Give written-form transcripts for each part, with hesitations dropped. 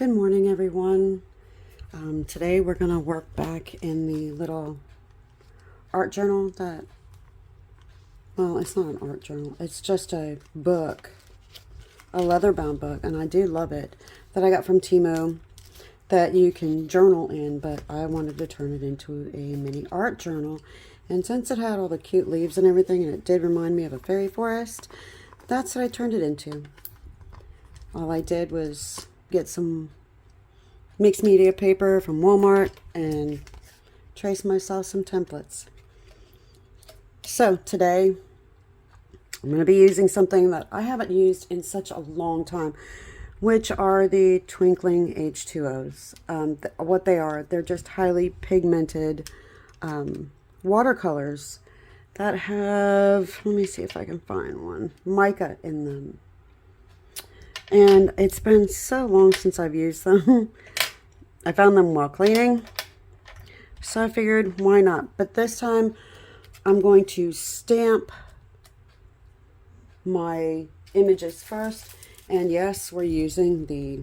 Good morning, everyone. Today we're going to work back in the little art journal that, well, it's not an art journal. It's just a book, a leather-bound book, and I do love it, that I got from Temu that you can journal in, but I wanted to turn it into a mini art journal. And since it had all the cute leaves and everything, and it did remind me of a fairy forest, that's what I turned it into. All I did was get some mixed media paper from Walmart and trace myself some templates. So today I'm going to be using something that I haven't used in such a long time, which are the Twinkling H2O's. What they are, they're just highly pigmented watercolors that have, let me see if I can find one, mica in them. And it's been so long since I've used them. I found them while cleaning, so I figured why not. But this time I'm going to stamp my images first. And yes, we're using the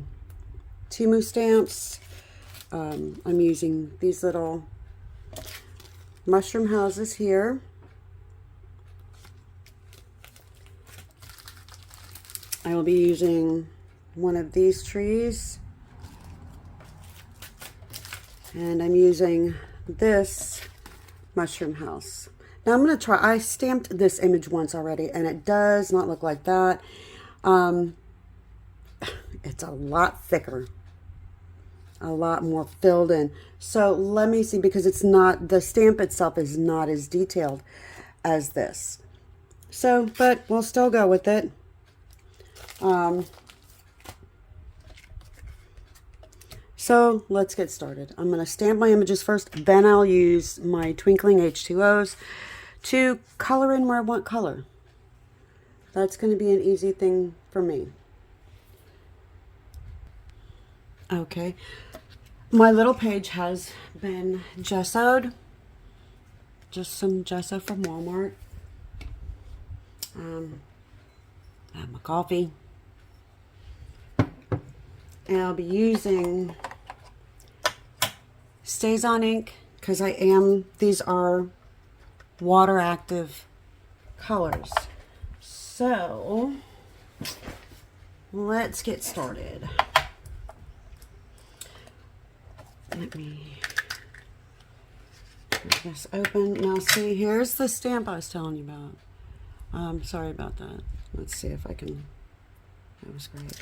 Temu stamps. I'm using these little mushroom houses here. I will be using one of these trees, and I'm using this mushroom house. Now I'm going to try, I stamped this image once already, and it does not look like that. It's a lot thicker, a lot more filled in. So let me see, because it's not, the stamp itself is not as detailed as this. So, but we'll still go with it. So let's get started. I'm going to stamp my images first, then I'll use my Twinkling H2O's to color in where I want color. That's going to be an easy thing for me. Okay, my little page has been gessoed, just some gesso from Walmart. I have my coffee. And I'll be using Stays On ink because these are water active colors. So let's get started. Let me get this open. Now see, here's the stamp I was telling you about. Sorry about that. Let's see if I can, that was great.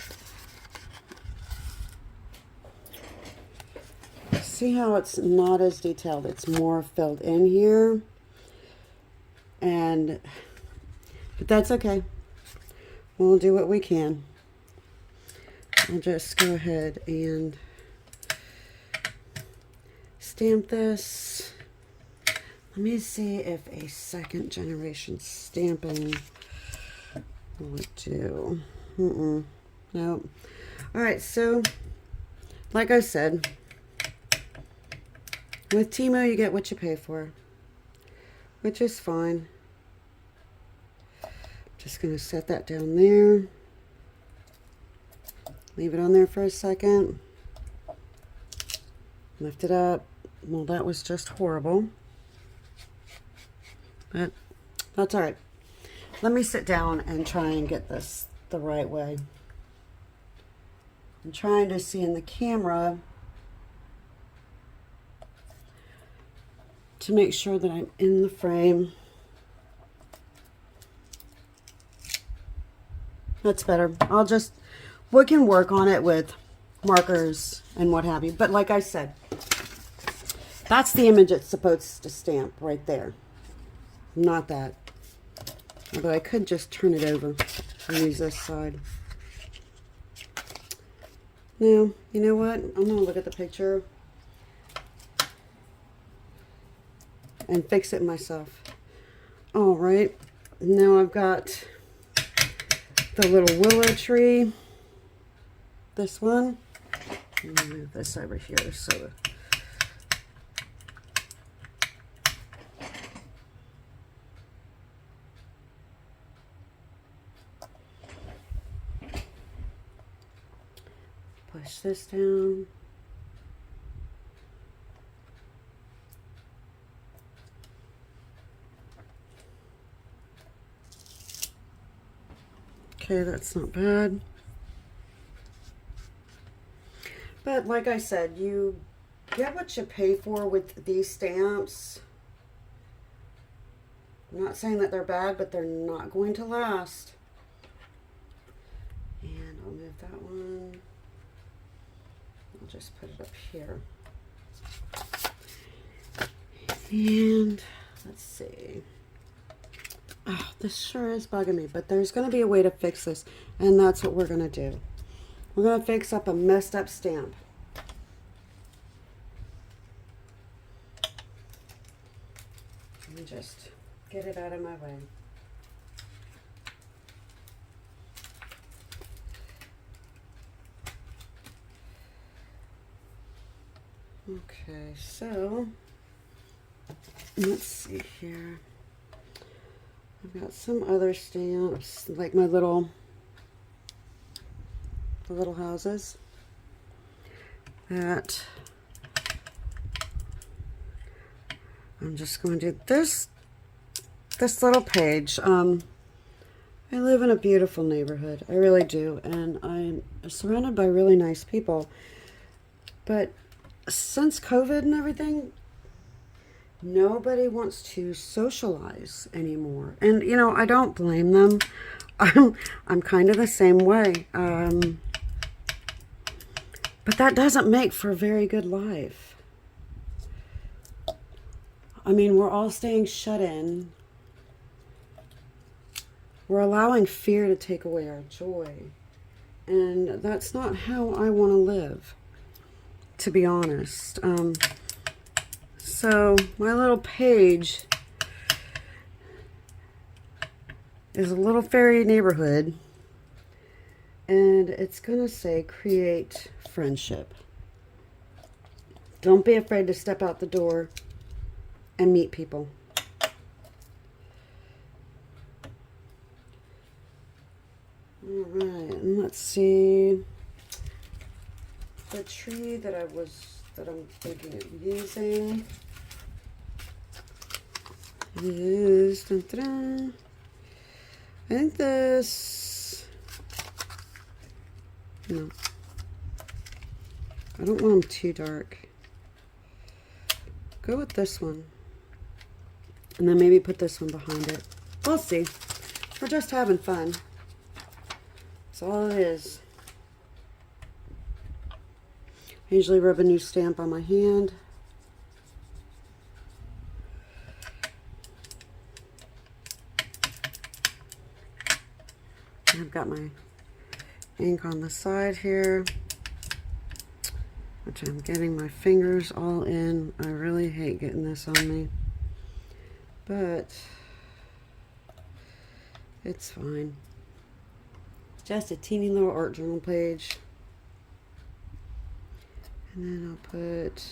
See how it's not as detailed, it's more filled in here, but that's okay, we'll do what we can. I'll just go ahead and stamp this. Let me see if a second generation stamping would do. Nope. Alright, so like I said, with Temu, you get what you pay for, which is fine. Just going to set that down there. Leave it on there for a second. Lift it up. Well, that was just horrible. But that's all right. Let me sit down and try and get this the right way. I'm trying to see in the camera to make sure that I'm in the frame. That's better. We can work on it with markers and what have you. But like I said, that's the image it's supposed to stamp right there. Not that. Although I could just turn it over and use this side. Now, you know what? I'm going to look at the picture and fix it myself. All right, now I've got the little willow tree. This one. Let me move this over here so push this down. Okay, that's not bad. But like I said, you get what you pay for with these stamps. I'm not saying that they're bad, but they're not going to last. And I'll move that one. I'll just put it up here. And let's see. Oh, this sure is bugging me, but there's going to be a way to fix this, and that's what we're going to do. We're going to fix up a messed up stamp. Let me just get it out of my way. Okay, so let's see here. I've got some other stamps, like my the little houses that I'm just going to do this little page. I live in a beautiful neighborhood. I really do, and I'm surrounded by really nice people. But since COVID and everything, nobody wants to socialize anymore. And you know, I don't blame them. I'm kind of the same way. But that doesn't make for a very good life. I mean, we're all staying shut in. We're allowing fear to take away our joy. And that's not how I want to live, to be honest. So my little page is a little fairy neighborhood, and it's gonna say create friendship. Don't be afraid to step out the door and meet people. All right, and let's see. The tree that I'm thinking of using is, dun, dun, dun. I think this, no, I don't want them too dark. Go with this one, and then maybe put this one behind it. We'll see. We're just having fun. That's all it is. I usually rub a new stamp on my hand. I've got my ink on the side here, which I'm getting my fingers all in. I really hate getting this on me, but it's fine. Just a teeny little art journal page. And then I'll put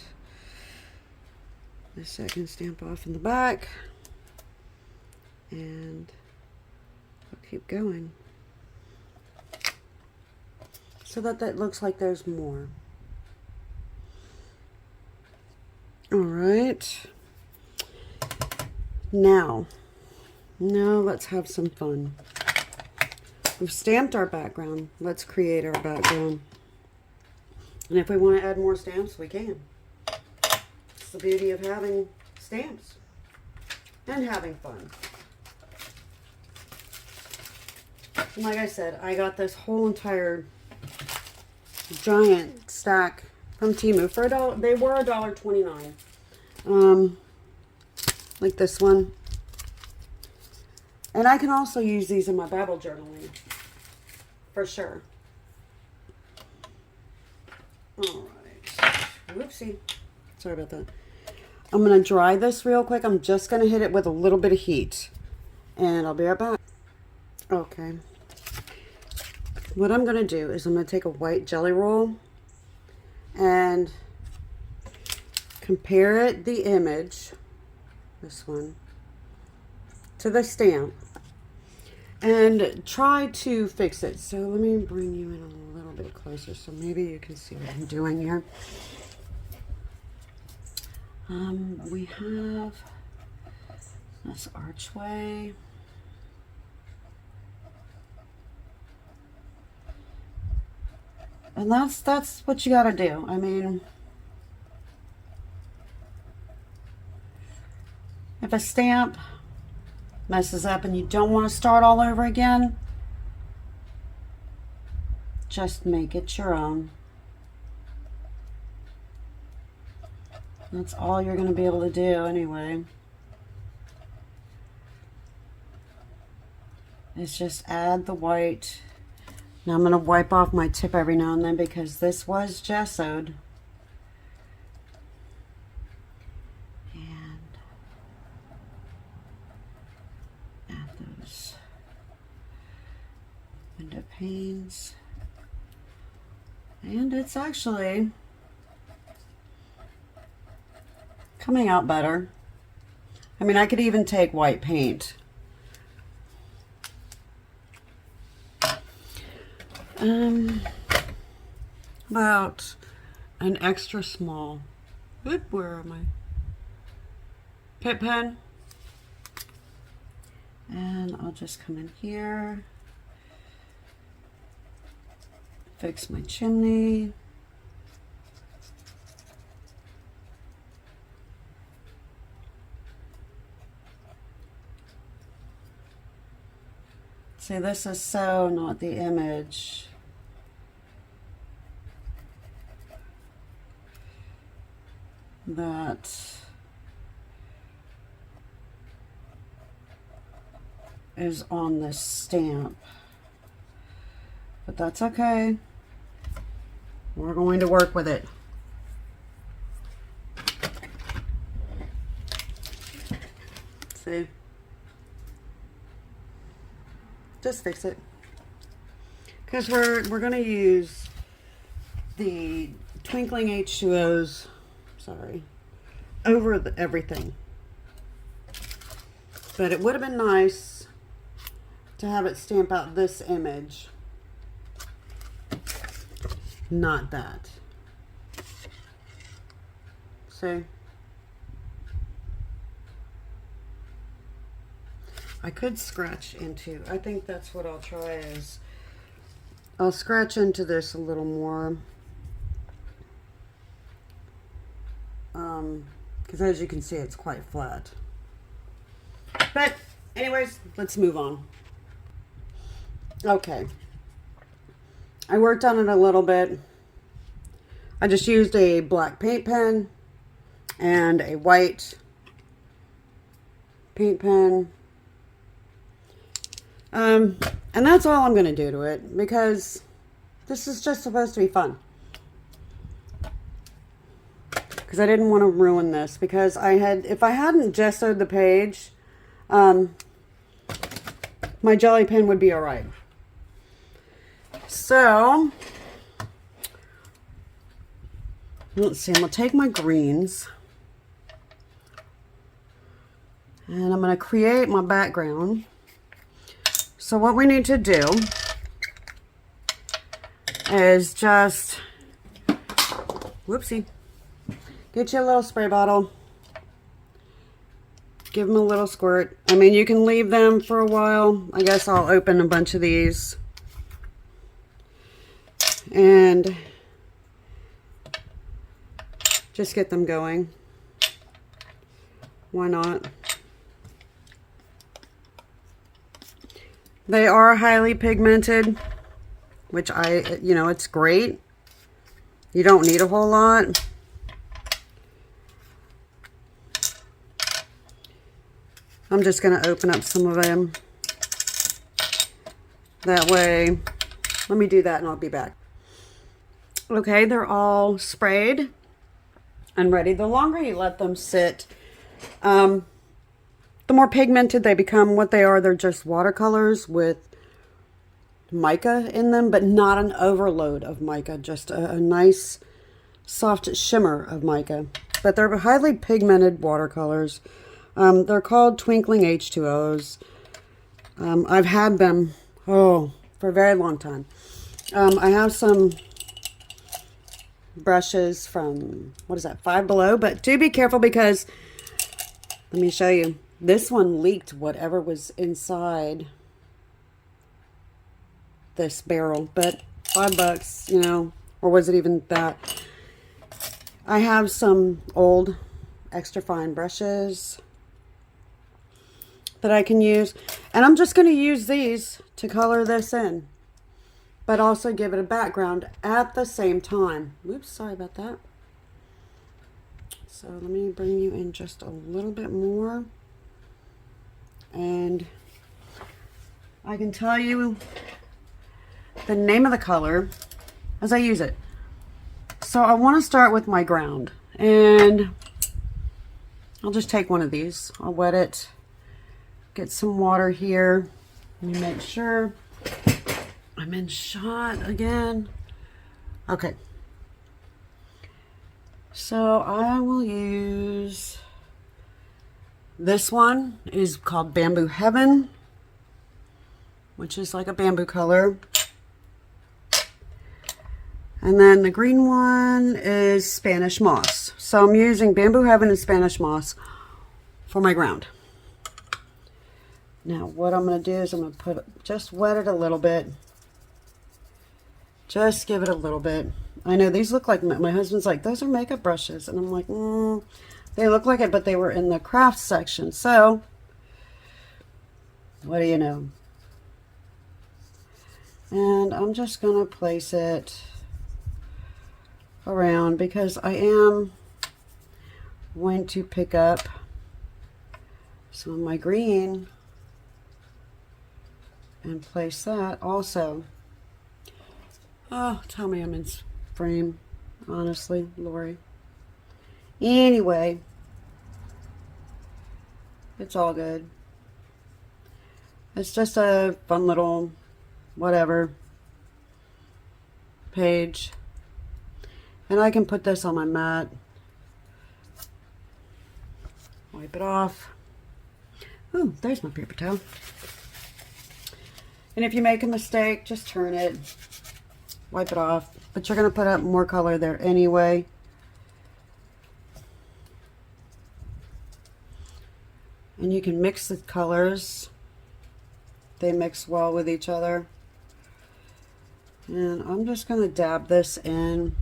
the second stamp off in the back, and I'll keep going so that looks like there's more. All right. Now let's have some fun. We've stamped our background. Let's create our background. And if we want to add more stamps, we can. It's the beauty of having stamps and having fun. And like I said, I got this whole entire giant stack from Temu for $1. They were $1.29. Like this one. And I can also use these in my Bible journaling, for sure. All right. Whoopsie. Sorry about that. I'm going to dry this real quick. I'm just going to hit it with a little bit of heat, and I'll be right back. Okay. What I'm going to do is I'm going to take a white jelly roll and compare the image, this one, to the stamp, and try to fix it. So let me bring you in a little bit closer so maybe you can see what I'm doing here. We have this archway. And that's what you gotta do. I mean, if a stamp messes up and you don't want to start all over again, just make it your own. That's all you're going to be able to do anyway. Is just add the white. Now I'm going to wipe off my tip every now and then because this was gessoed. And add those window panes. And it's actually coming out better. I mean, I could even take white paint. About an extra small, where am I? Pit pen. And I'll just come in here, fix my chimney. See, this is so not the image. That is on this stamp. But that's okay. We're going to work with it. See? Just fix it. Because we're going to use the Twinkling H2O's, sorry, over everything. But it would have been nice to have it stamp out this image. Not that. See? I could scratch into, I think that's what I'll try is, I'll scratch into this a little more. Because as you can see, it's quite flat. But anyways, let's move on. Okay. I worked on it a little bit. I just used a black paint pen and a white paint pen. And that's all I'm going to do to it because this is just supposed to be fun. Because I didn't want to ruin this because if I hadn't gessoed the page, my jelly pen would be alright. So, let's see, I'm going to take my greens and I'm going to create my background. So what we need to do is just, whoopsie, get you a little spray bottle, give them a little squirt. I mean, you can leave them for a while. I guess I'll open a bunch of these. And just get them going. Why not? They are highly pigmented, which it's great. You don't need a whole lot. I'm just going to open up some of them. That way, let me do that and I'll be back. Okay, they're all sprayed and ready. The longer you let them sit, the more pigmented they become. What they are, they're just watercolors with mica in them, but not an overload of mica, just a nice soft shimmer of mica. But they're highly pigmented watercolors. They're called Twinkling H2O's. I've had them, for a very long time. I have some brushes from, what is that, Five Below, but do be careful because, let me show you, this one leaked whatever was inside this barrel, but $5, you know, or was it even that? I have some old extra fine brushes that I can use, and I'm just going to use these to color this in, but also give it a background at the same time. Oops, sorry about that. So let me bring you in just a little bit more, and I can tell you the name of the color as I use it. So I want to start with my ground, and I'll just take one of these. I'll wet it, get some water here. Let me make sure I'm in shot again. Okay. So I will use, this one is called Bamboo Heaven, which is like a bamboo color. And then the green one is Spanish Moss. So I'm using Bamboo Heaven and Spanish Moss for my ground. Now what I'm going to do is I'm going to just wet it a little bit. Just give it a little bit. I know these look like, my husband's like, those are makeup brushes. And I'm like, they look like it, but they were in the crafts section. So, what do you know? And I'm just going to place it around because I am going to pick up some of my green and place that also. Oh, tell me I'm in frame, honestly, Lori. Anyway, it's all good. It's just a fun little whatever page. And I can put this on my mat. Wipe it off. Ooh, there's my paper towel. And if you make a mistake, just turn it. Wipe it off. But you're going to put up more color there anyway. And you can mix the colors. They mix well with each other. And I'm just going to dab this in.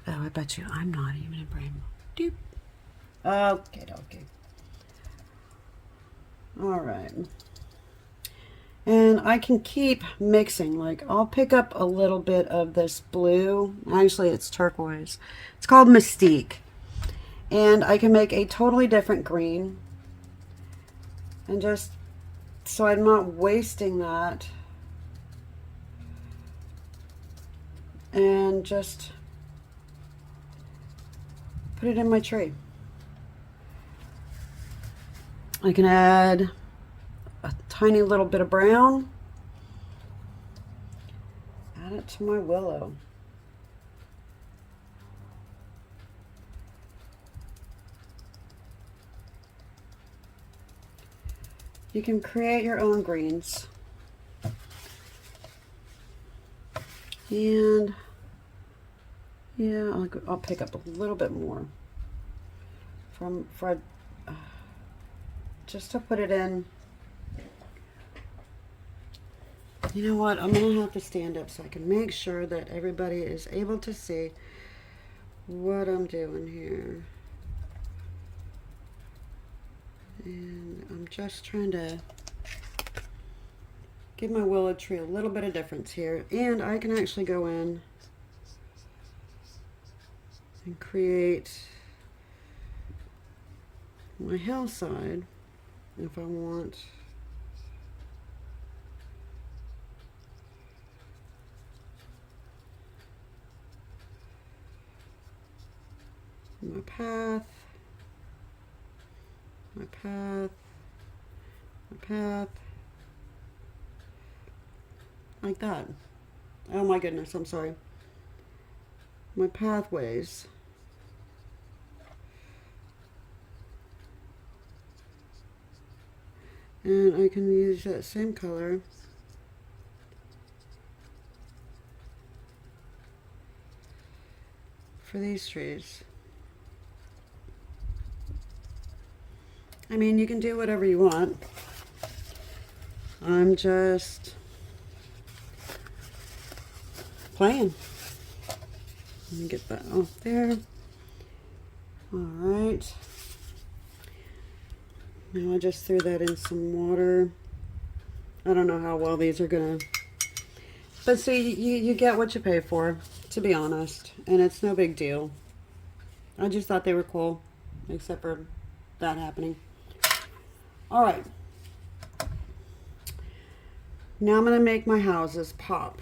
Oh, I bet you I'm not even in frame. Doop. Okay, okay. All right. And I can keep mixing. Like, I'll pick up a little bit of this blue. Actually, it's turquoise. It's called Mystique. And I can make a totally different green. And just, so I'm not wasting that. And just put it in my tree. I can add a tiny little bit of brown. Add it to my willow. You can create your own greens. And yeah, I'll pick up a little bit more from Fred, just to put it in. You know what? I'm gonna have to stand up so I can make sure that everybody is able to see what I'm doing here. And I'm just trying to give my willow tree a little bit of difference here. And I can actually go in and create my hillside if I want. My path, my path, my path, like that. Oh my goodness, I'm sorry. my pathways. And I can use that same color for these trees. I mean, you can do whatever you want. I'm just playing. Let me get that off there. All right. Now I just threw that in some water. I don't know how well these are gonna, but see, you get what you pay for, to be honest, and it's no big deal. I just thought they were cool, except for that happening. All right. Now I'm gonna make my houses pop.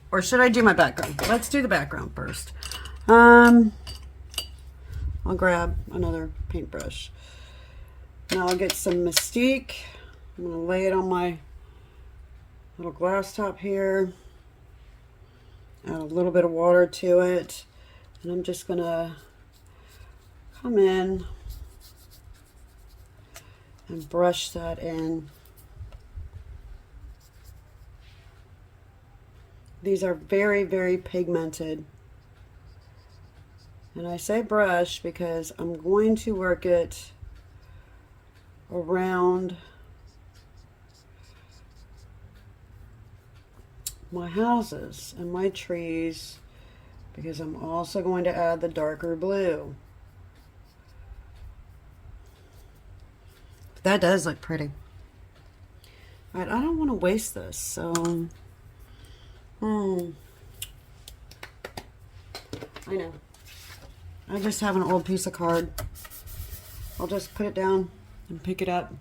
Or should I do my background? Let's do the background first. I'll grab another paintbrush. Now I'll get some Mystique. I'm gonna lay it on my little glass top here. Add a little bit of water to it. And I'm just gonna come in and brush that in. These are very, very pigmented. And I say brush because I'm going to work it around my houses and my trees, because I'm also going to add the darker blue. That does look pretty. All right, I don't want to waste this, so I know. I just have an old piece of card. I'll just put it down and pick it up.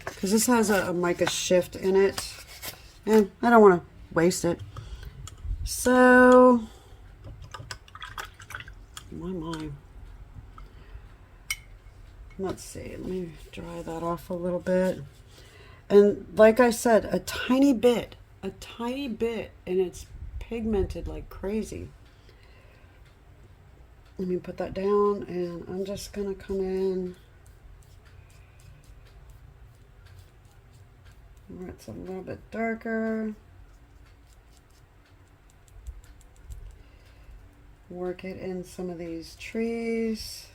Because this has a mica shift in it, and I don't want to waste it. So, my. Let's see, let me dry that off a little bit. And like I said, a tiny bit, and it's pigmented like crazy. Let me put that down, and I'm just gonna come in where it's a little bit darker. Work it in some of these trees.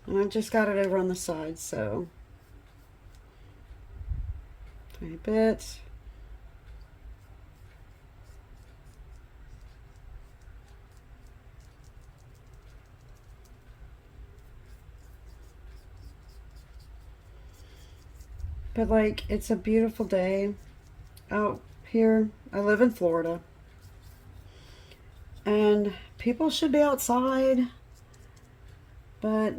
And I've just got it over on the side, so tiny bit. But like, it's a beautiful day out here. I live in Florida, and people should be outside, but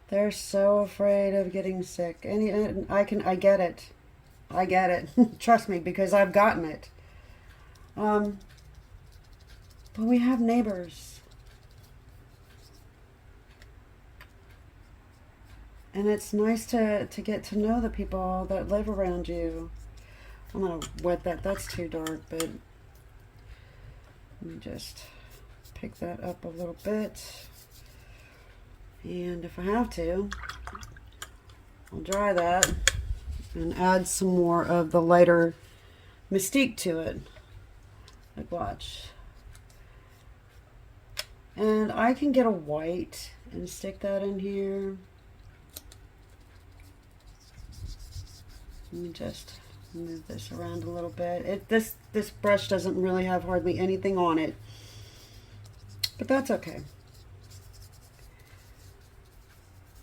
they're so afraid of getting sick. And I get it. I get it. Trust me, because I've gotten it. But we have neighbors. And it's nice to get to know the people that live around you. I'm going to wet that. That's too dark, but let me just pick that up a little bit. And if I have to, I'll dry that and add some more of the lighter Mystique to it. Like, watch. And I can get a white and stick that in here. Let me just move this around a little bit. This brush doesn't really have hardly anything on it, but that's okay.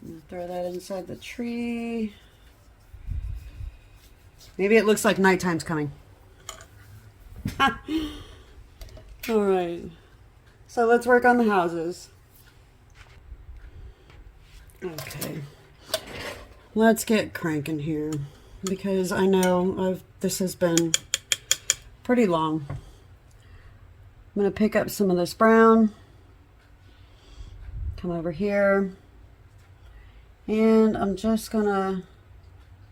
I'm gonna throw that inside the tree. Maybe it looks like nighttime's coming. All right, so let's work on the houses. Okay, let's get cranking here, because I know this has been pretty long. I'm going to pick up some of this brown, come over here, and I'm just going to,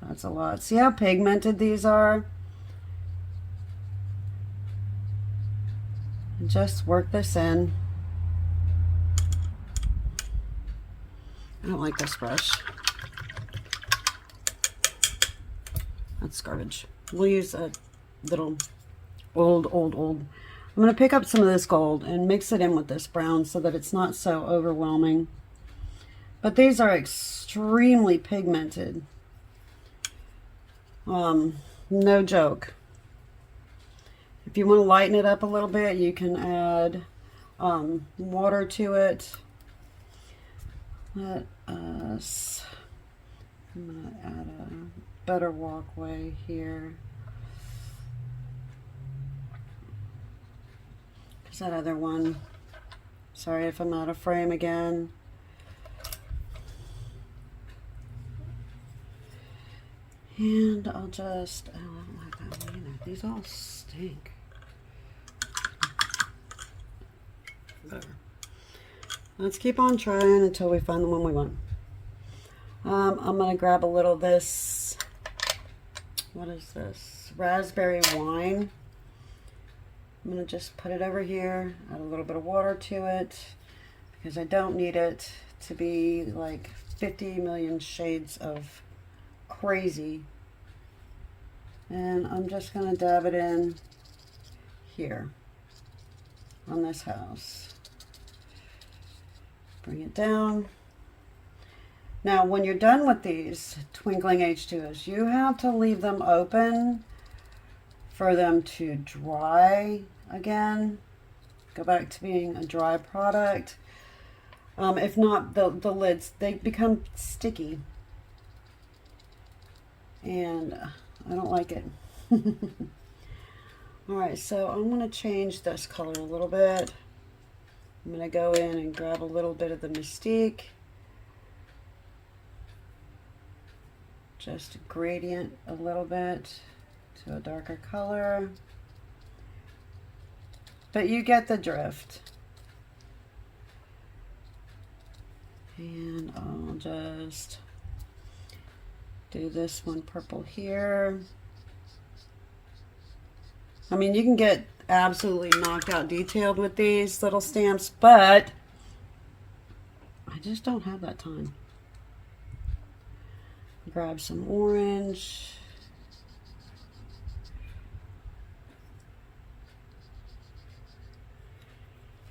that's a lot. See how pigmented these are? And just work this in. I don't like this brush. That's garbage. We'll use a little old. I'm going to pick up some of this gold and mix it in with this brown so that it's not so overwhelming. But these are extremely pigmented. No joke. If you want to lighten it up a little bit, you can add water to it. I'm going to add a better walkway here. That other one, sorry if I'm out of frame again. And I'll just, I don't like that one either. These all stink. There. Let's keep on trying until we find the one we want. I'm going to grab a little of this, what is this? Raspberry wine. I'm going to just put it over here, add a little bit of water to it, because I don't need it to be like 50 million shades of crazy. And I'm just going to dab it in here on this house. Bring it down. Now, when you're done with these Twinkling H2O's, you have to leave them open for them to dry again, go back to being a dry product. If not, the lids, they become sticky, and I don't like it. Alright, so I'm going to change this color a little bit. I'm going to go in and grab a little bit of the Mystique, just gradient a little bit to a darker color. But you get the drift. And I'll just do this one purple here. I mean, you can get absolutely knocked out detailed with these little stamps, but I just don't have that time. Grab some orange.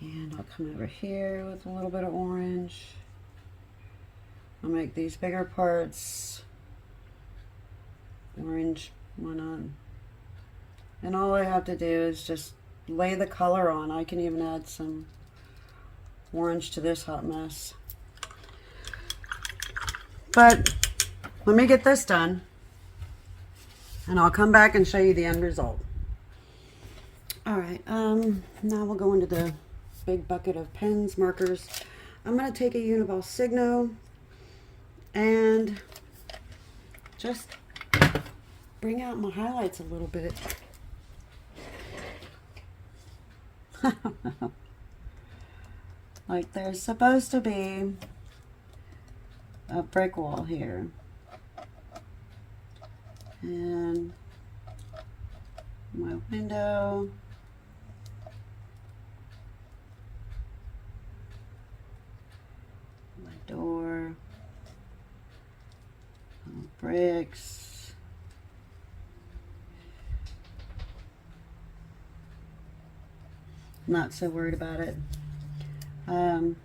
And I'll come over here with a little bit of orange. I'll make these bigger parts orange, why not? And all I have to do is just lay the color on. I can even add some orange to this hot mess. But let me get this done, and I'll come back and show you the end result. All right, now we'll go into the big bucket of pens, markers. I'm going to take a Uniball Signo and just bring out my highlights a little bit. Like there's supposed to be a brick wall here. And my window. Door, bricks, not so worried about it. I'll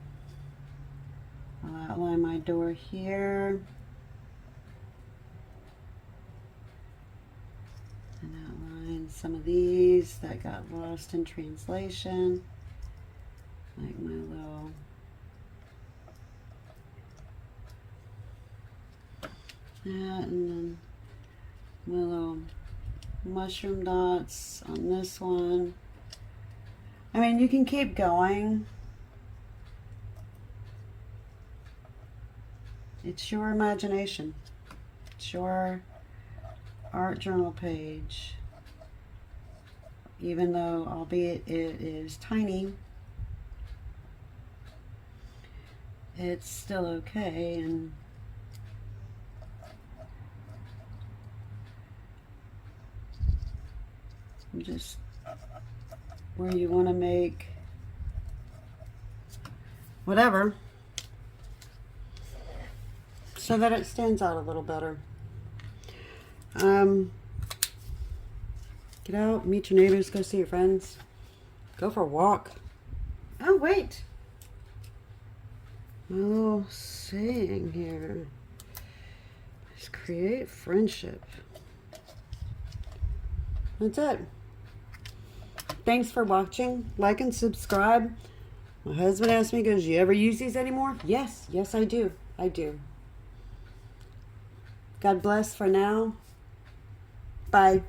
outline my door here and outline some of these that got lost in translation, like my little that, and then my little mushroom dots on this one. I mean, you can keep going. It's your imagination. It's your art journal page. even though, albeit it is tiny, it's still okay. And just where you want to make whatever so that it stands out a little better. Get out, meet your neighbors, go see your friends, go for a walk. Oh, wait. My little saying here is create friendship. That's it. Thanks for watching. Like and subscribe. My husband asked me, goes, you ever use these anymore? Yes. Yes, I do. I do. God bless for now. Bye.